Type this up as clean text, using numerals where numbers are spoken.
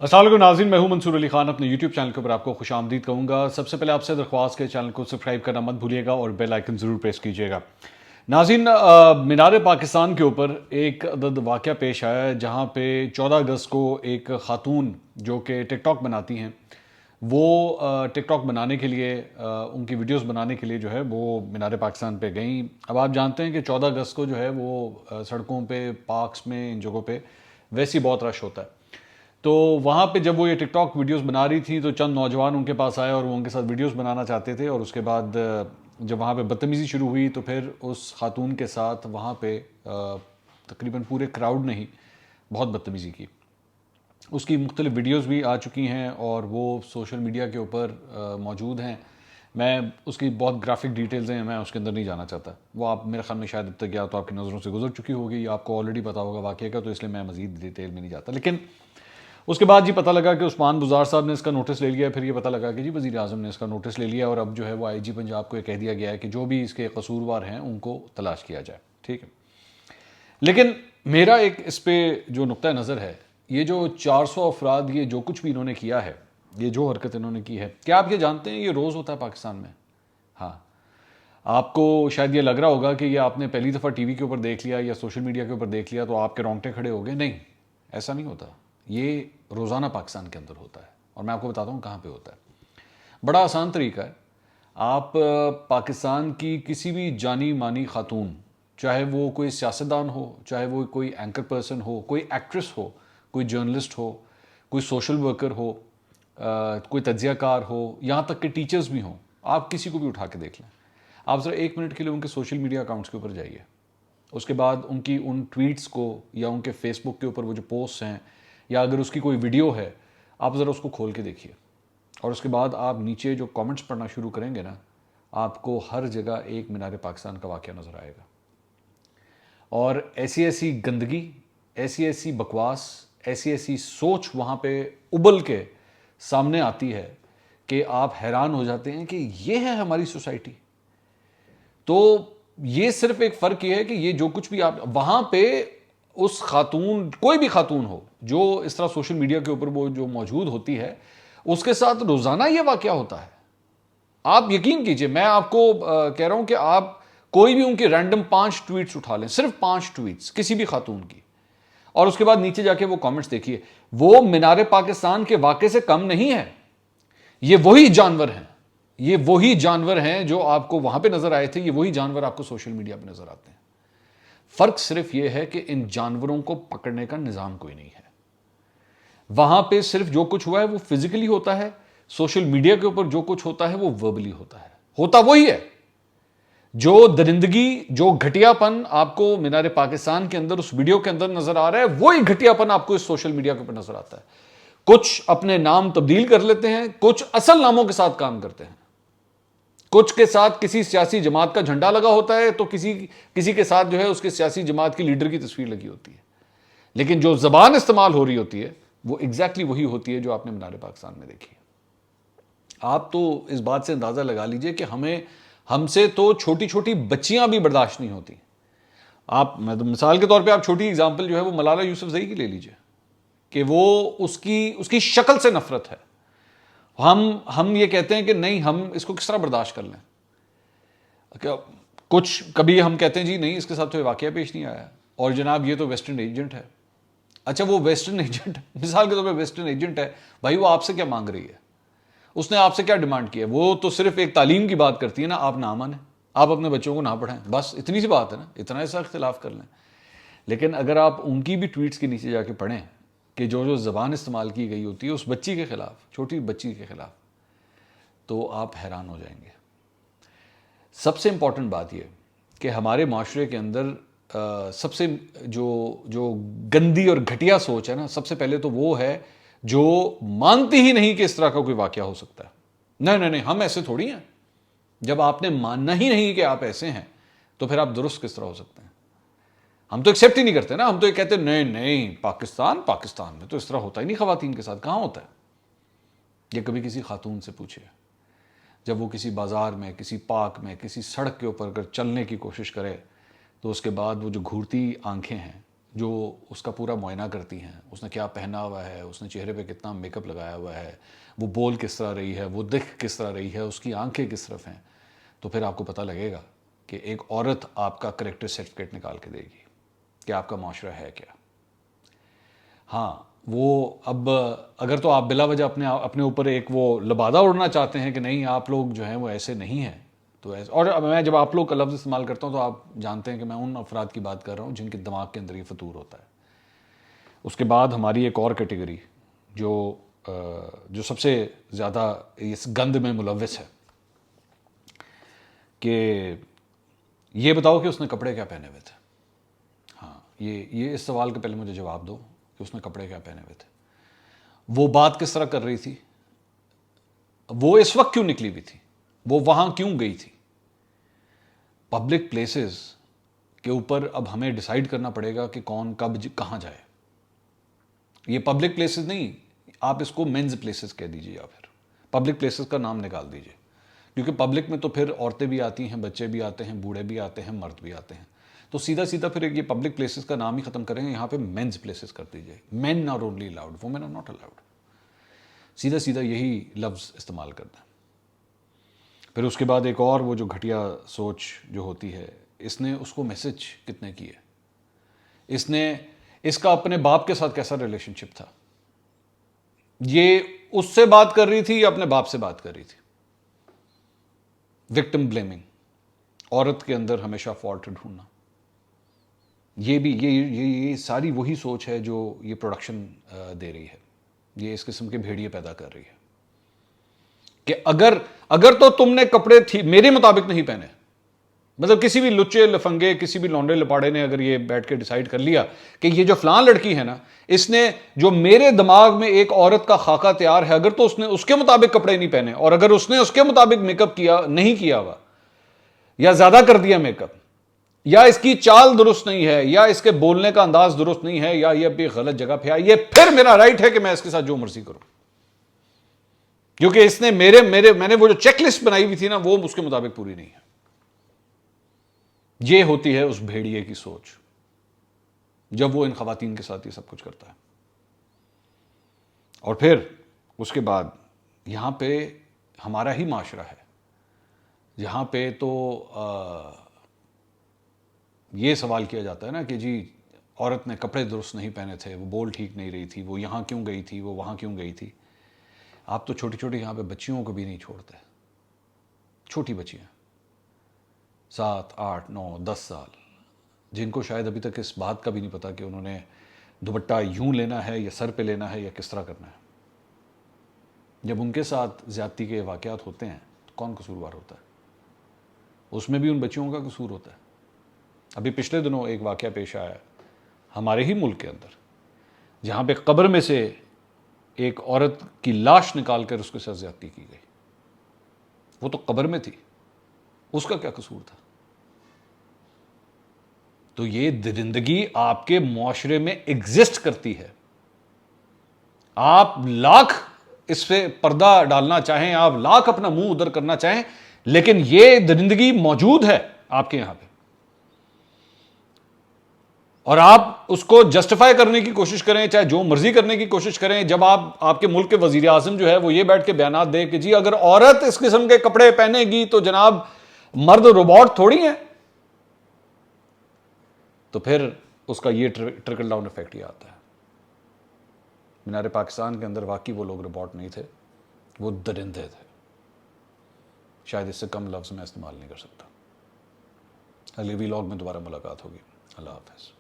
السلام علیکم ناظرین، میں ہوں منصور علی خان، اپنے یوٹیوب چینل کے اوپر آپ کو خوش آمدید کہوں گا۔ سب سے پہلے آپ سے درخواست کہ چینل کو سبسکرائب کرنا مت بھولیے گا اور بیل آئیکن ضرور پریس کیجیے گا۔ ناظرین، مینار پاکستان کے اوپر ایک عدد واقعہ پیش آیا ہے جہاں پہ 14 اگست کو ایک خاتون جو کہ ٹک ٹاک بناتی ہیں، وہ ٹک ٹاک بنانے کے لیے، ان کی ویڈیوز بنانے کے لیے جو ہے وہ مینار پاکستان پہ گئیں۔ اب آپ جانتے ہیں کہ 14 اگست کو جو ہے وہ سڑکوں پہ، پارکس میں، ان جگہوں پہ ویسے ہی بہت رش ہوتا ہے۔ تو وہاں پہ جب وہ یہ ٹک ٹاک ویڈیوز بنا رہی تھیں تو چند نوجوان ان کے پاس آئے اور وہ ان کے ساتھ ویڈیوز بنانا چاہتے تھے، اور اس کے بعد جب وہاں پہ بدتمیزی شروع ہوئی تو پھر اس خاتون کے ساتھ وہاں پہ تقریباً پورے کراؤڈ نے ہی بہت بدتمیزی کی۔ اس کی مختلف ویڈیوز بھی آ چکی ہیں اور وہ سوشل میڈیا کے اوپر موجود ہیں۔ میں اس کی بہت گرافک ڈیٹیلز ہیں، میں اس کے اندر نہیں جانا چاہتا، وہ آپ میرے خیال میں شاید اب تک یا تو آپ کی نظروں سے گزر چکی ہوگی یا آپ کو آلریڈی پتا ہوگا واقعے کا، تو اس لیے میں مزید ڈیٹیل میں نہیں جاتا۔ لیکن اس کے بعد جی پتہ لگا کہ عثمان بزار صاحب نے اس کا نوٹس لے لیا، پھر یہ پتہ لگا کہ جی وزیر اعظم نے اس کا نوٹس لے لیا، اور اب جو ہے وہ آئی جی پنجاب کو یہ کہہ دیا گیا ہے کہ جو بھی اس کے قصوروار ہیں ان کو تلاش کیا جائے، ٹھیک ہے۔ لیکن میرا ایک اس پہ جو نقطہ نظر ہے، یہ جو 400 افراد، یہ جو کچھ بھی انہوں نے کیا ہے، یہ جو حرکت انہوں نے کی ہے، کیا آپ یہ جانتے ہیں یہ روز ہوتا ہے پاکستان میں؟ ہاں، آپ کو شاید یہ لگ رہا ہوگا کہ یہ آپ نے پہلی دفعہ ٹی وی کے اوپر دیکھ لیا یا سوشل میڈیا کے اوپر دیکھ لیا تو آپ کے رونگٹے کھڑے ہو گئے۔ نہیں، ایسا نہیں ہوتا، یہ روزانہ پاکستان کے اندر ہوتا ہے، اور میں آپ کو بتاتا ہوں کہاں پہ ہوتا ہے۔ بڑا آسان طریقہ ہے، آپ پاکستان کی کسی بھی جانی مانی خاتون، چاہے وہ کوئی سیاستدان ہو، چاہے وہ کوئی اینکر پرسن ہو، کوئی ایکٹریس ہو، کوئی جرنلسٹ ہو، کوئی سوشل ورکر ہو، کوئی تجزیہ کار ہو، یہاں تک کہ ٹیچرز بھی ہوں، آپ کسی کو بھی اٹھا کے دیکھ لیں۔ آپ ذرا 1 منٹ کے لیے ان کے سوشل میڈیا اکاؤنٹس کے اوپر جائیے، اس کے بعد ان کی ان ٹویٹس کو یا ان کے فیس بک کے اوپر وہ جو پوسٹ ہیں، یا اگر اس کی کوئی ویڈیو ہے، آپ ذرا اس کو کھول کے دیکھیے، اور اس کے بعد آپ نیچے جو کامنٹس پڑھنا شروع کریں گے نا، آپ کو ہر جگہ ایک مینار پاکستان کا واقعہ نظر آئے گا، اور ایسی ایسی گندگی، ایسی ایسی بکواس، ایسی ایسی سوچ وہاں پہ ابل کے سامنے آتی ہے کہ آپ حیران ہو جاتے ہیں کہ یہ ہے ہماری سوسائٹی۔ تو یہ صرف ایک فرق یہ ہے کہ یہ جو کچھ بھی آپ وہاں پہ اس خاتون، کوئی بھی خاتون ہو جو اس طرح سوشل میڈیا کے اوپر وہ جو موجود ہوتی ہے، اس کے ساتھ روزانہ یہ واقعہ ہوتا ہے۔ آپ یقین کیجئے، میں آپ کو کہہ رہا ہوں کہ آپ کوئی بھی ان کی رینڈم 5 ٹویٹس اٹھا لیں، صرف 5 ٹویٹس کسی بھی خاتون کی، اور اس کے بعد نیچے جا کے وہ کامنٹس دیکھیے، وہ مینار پاکستان کے واقعے سے کم نہیں ہے۔ یہ وہی جانور ہیں، یہ وہی جانور ہیں جو آپ کو وہاں پہ نظر آئے تھے، یہ وہی جانور آپ کو سوشل میڈیا پہ نظر آتے ہیں۔ فرق صرف یہ ہے کہ ان جانوروں کو پکڑنے کا نظام کوئی نہیں ہے۔ وہاں پہ صرف جو کچھ ہوا ہے وہ فزیکلی ہوتا ہے، سوشل میڈیا کے اوپر جو کچھ ہوتا ہے وہ وربلی ہوتا ہے، ہوتا وہی ہے۔ جو درندگی، جو گھٹیا پن آپ کو مینار پاکستان کے اندر اس ویڈیو کے اندر نظر آ رہا ہے، وہی گھٹیا پن آپ کو اس سوشل میڈیا کے اوپر نظر آتا ہے۔ کچھ اپنے نام تبدیل کر لیتے ہیں، کچھ اصل ناموں کے ساتھ کام کرتے ہیں، کچھ کے ساتھ کسی سیاسی جماعت کا جھنڈا لگا ہوتا ہے تو کسی کے ساتھ جو ہے اس کے سیاسی جماعت کی لیڈر کی تصویر لگی ہوتی ہے، لیکن جو زبان استعمال ہو رہی ہوتی ہے وہ ایگزیکٹلی وہی ہوتی ہے جو آپ نے مینار پاکستان میں دیکھی ہے۔ آپ تو اس بات سے اندازہ لگا لیجئے کہ ہم سے تو چھوٹی چھوٹی بچیاں بھی برداشت نہیں ہوتی۔ آپ مثال کے طور پہ آپ چھوٹی اگزامپل جو ہے وہ ملالہ یوسفزئی کی لے لیجئے، کہ وہ اس کی شکل سے نفرت ہے۔ ہم یہ کہتے ہیں کہ نہیں، ہم اس کو کس طرح برداشت کر لیں۔ کچھ کبھی ہم کہتے ہیں جی نہیں، اس کے ساتھ تو یہ واقعہ پیش نہیں آیا، اور جناب یہ تو ویسٹرن ایجنٹ ہے۔ اچھا، وہ ویسٹرن ایجنٹ مثال کے طور پہ ویسٹرن ایجنٹ ہے، بھائی وہ آپ سے کیا مانگ رہی ہے؟ اس نے آپ سے کیا ڈیمانڈ کی ہے؟ وہ تو صرف ایک تعلیم کی بات کرتی ہے نا، آپ نہ مانیں، آپ اپنے بچوں کو نہ پڑھائیں، بس اتنی سی بات ہے نا، اتنا ایسا اختلاف کر لیں۔ لیکن اگر آپ ان کی بھی ٹویٹس کے نیچے جا کے پڑھیں کہ جو زبان استعمال کی گئی ہوتی ہے اس بچی کے خلاف، چھوٹی بچی کے خلاف، تو آپ حیران ہو جائیں گے۔ سب سے امپورٹنٹ بات یہ کہ ہمارے معاشرے کے اندر سب سے جو گندی اور گھٹیا سوچ ہے نا، سب سے پہلے تو وہ ہے جو مانتی ہی نہیں کہ اس طرح کا کوئی واقعہ ہو سکتا ہے۔ نہیں، ہم ایسے تھوڑی ہیں۔ جب آپ نے ماننا ہی نہیں کہ آپ ایسے ہیں تو پھر آپ درست کس طرح ہو سکتے ہیں؟ ہم تو ایکسیپٹ ہی نہیں کرتے نا، ہم تو یہ کہتے ہیں نہیں، پاکستان میں تو اس طرح ہوتا ہی نہیں، خواتین کے ساتھ کہاں ہوتا ہے؟ یہ کبھی کسی خاتون سے پوچھے، جب وہ کسی بازار میں، کسی پارک میں، کسی سڑک کے اوپر اگر چلنے کی کوشش کرے تو اس کے بعد وہ جو گھورتی آنکھیں ہیں، جو اس کا پورا معائنہ کرتی ہیں، اس نے کیا پہنا ہوا ہے، اس نے چہرے پہ کتنا میک اپ لگایا ہوا ہے، وہ بول کس طرح رہی ہے، وہ دکھ کس طرح رہی ہے، اس کی آنکھیں کس طرف ہیں، تو پھر آپ کو پتہ لگے گا کہ ایک عورت آپ کا کریکٹر سرٹیفکیٹ نکال کے دے گی کہ آپ کا معاشرہ ہے کیا۔ ہاں وہ اب اگر تو آپ بلا وجہ اپنے اوپر ایک وہ لبادہ اڑنا چاہتے ہیں کہ نہیں آپ لوگ جو ہیں وہ ایسے نہیں ہیں، تو ایسے، اور میں جب آپ لوگ کا لفظ استعمال کرتا ہوں تو آپ جانتے ہیں کہ میں ان افراد کی بات کر رہا ہوں جن کے دماغ کے اندر یہ فطور ہوتا ہے۔ اس کے بعد ہماری ایک اور کیٹیگری جو سب سے زیادہ اس گند میں ملوث ہے کہ یہ بتاؤ کہ اس نے کپڑے کیا پہنے ہوئے تھے۔ ہاں یہ اس سوال کے پہلے مجھے جواب دو کہ اس نے کپڑے کیا پہنے ہوئے تھے، وہ بات کس طرح کر رہی تھی، وہ اس وقت کیوں نکلی ہوئی تھی، وہ وہاں کیوں گئی تھی۔ پبلک پلیسز کے اوپر اب ہمیں ڈیسائیڈ کرنا پڑے گا کہ کون کب کہاں جائے۔ یہ پبلک پلیسز نہیں، آپ اس کو مینز پلیسز کہہ دیجیے، یا پھر پبلک پلیسز کا نام نکال دیجیے، کیونکہ پبلک میں تو پھر عورتیں بھی آتی ہیں، بچے بھی آتے ہیں، بوڑھے بھی آتے ہیں، مرد بھی آتے ہیں، تو سیدھا سیدھا پھر یہ پبلک پلیسز کا نام ہی ختم کریں، یہاں پہ مینز پلیسز کر دیجیے۔ Men are only allowed, women are not allowed, سیدھا سیدھا یہی لفظ استعمال کرنا ہے۔ پھر اس کے بعد ایک اور وہ جو گھٹیا سوچ جو ہوتی ہے، اس نے اس کو میسج کتنے کیے، اس کا اپنے باپ کے ساتھ کیسا ریلیشن شپ تھا، یہ اس سے بات کر رہی تھی یا اپنے باپ سے بات کر رہی تھی۔ وکٹم بلیمنگ، عورت کے اندر ہمیشہ فالٹ ڈھونڈنا، یہ بھی یہ ساری وہی سوچ ہے جو یہ پروڈکشن دے رہی ہے، یہ اس قسم کے بھیڑیے پیدا کر رہی ہے کہ اگر تو تم نے کپڑے میرے مطابق نہیں پہنے، مطلب کسی بھی لچے لفنگے، کسی بھی لونڈے لپاڑے نے اگر یہ بیٹھ کے ڈیسائیڈ کر لیا کہ یہ جو فلاں لڑکی ہے نا، اس نے جو میرے دماغ میں ایک عورت کا خاکہ تیار ہے، اگر تو اس نے اس کے مطابق کپڑے نہیں پہنے، اور اگر اس نے اس کے مطابق میک اپ نہیں کیا ہوا، یا زیادہ کر دیا میک اپ، یا اس کی چال درست نہیں ہے، یا اس کے بولنے کا انداز درست نہیں ہے، یا یہ بھی غلط جگہ پہ آئی، یہ پھر میرا رائٹ ہے کہ میں اس کے ساتھ جو مرضی کروں، کیونکہ اس نے میں نے وہ جو چیک لسٹ بنائی ہوئی تھی نا، وہ اس کے مطابق پوری نہیں ہے۔ یہ ہوتی ہے اس بھیڑیے کی سوچ جب وہ ان خواتین کے ساتھ یہ سب کچھ کرتا ہے۔ اور پھر اس کے بعد یہاں پہ ہمارا ہی معاشرہ ہے جہاں پہ تو یہ سوال کیا جاتا ہے نا کہ جی عورت نے کپڑے درست نہیں پہنے تھے، وہ بول ٹھیک نہیں رہی تھی، وہ یہاں کیوں گئی تھی، وہ وہاں کیوں گئی تھی۔ آپ تو چھوٹی چھوٹی یہاں پہ بچیوں کو بھی نہیں چھوڑتے، چھوٹی بچیاں 7 8 9 10 سال، جن کو شاید ابھی تک اس بات کا بھی نہیں پتا کہ انہوں نے دوپٹہ یوں لینا ہے یا سر پہ لینا ہے یا کس طرح کرنا ہے۔ جب ان کے ساتھ زیادتی کے واقعات ہوتے ہیں تو کون قصوروار ہوتا ہے؟ اس میں بھی ان بچیوں کا قصور ہوتا ہے۔ ابھی پچھلے دنوں ایک واقعہ پیش آیا ہمارے ہی ملک کے اندر، جہاں پہ قبر میں سے ایک عورت کی لاش نکال کر اس کے ساتھ زیادتی کی گئی۔ وہ تو قبر میں تھی، اس کا کیا قصور تھا؟ تو یہ درندگی آپ کے معاشرے میں ایگزسٹ کرتی ہے۔ آپ لاکھ اس پہ پردہ ڈالنا چاہیں، آپ لاکھ اپنا منہ ادھر کرنا چاہیں، لیکن یہ درندگی موجود ہے آپ کے یہاں پہ، اور آپ اس کو جسٹیفائی کرنے کی کوشش کریں، چاہے جو مرضی کرنے کی کوشش کریں۔ جب آپ کے ملک کے وزیر اعظم جو ہے وہ یہ بیٹھ کے بیانات دے کہ جی اگر عورت اس قسم کے کپڑے پہنے گی تو جناب مرد روبوٹ تھوڑی ہیں، تو پھر اس کا یہ ٹرکل ڈاؤن افیکٹ یہ آتا ہے۔ مینار پاکستان کے اندر واقعی وہ لوگ روبوٹ نہیں تھے، وہ درندے تھے، شاید اس سے کم لفظ میں استعمال نہیں کر سکتا۔ اگلے ویلاگ میں دوبارہ ملاقات ہوگی۔ اللہ حافظ۔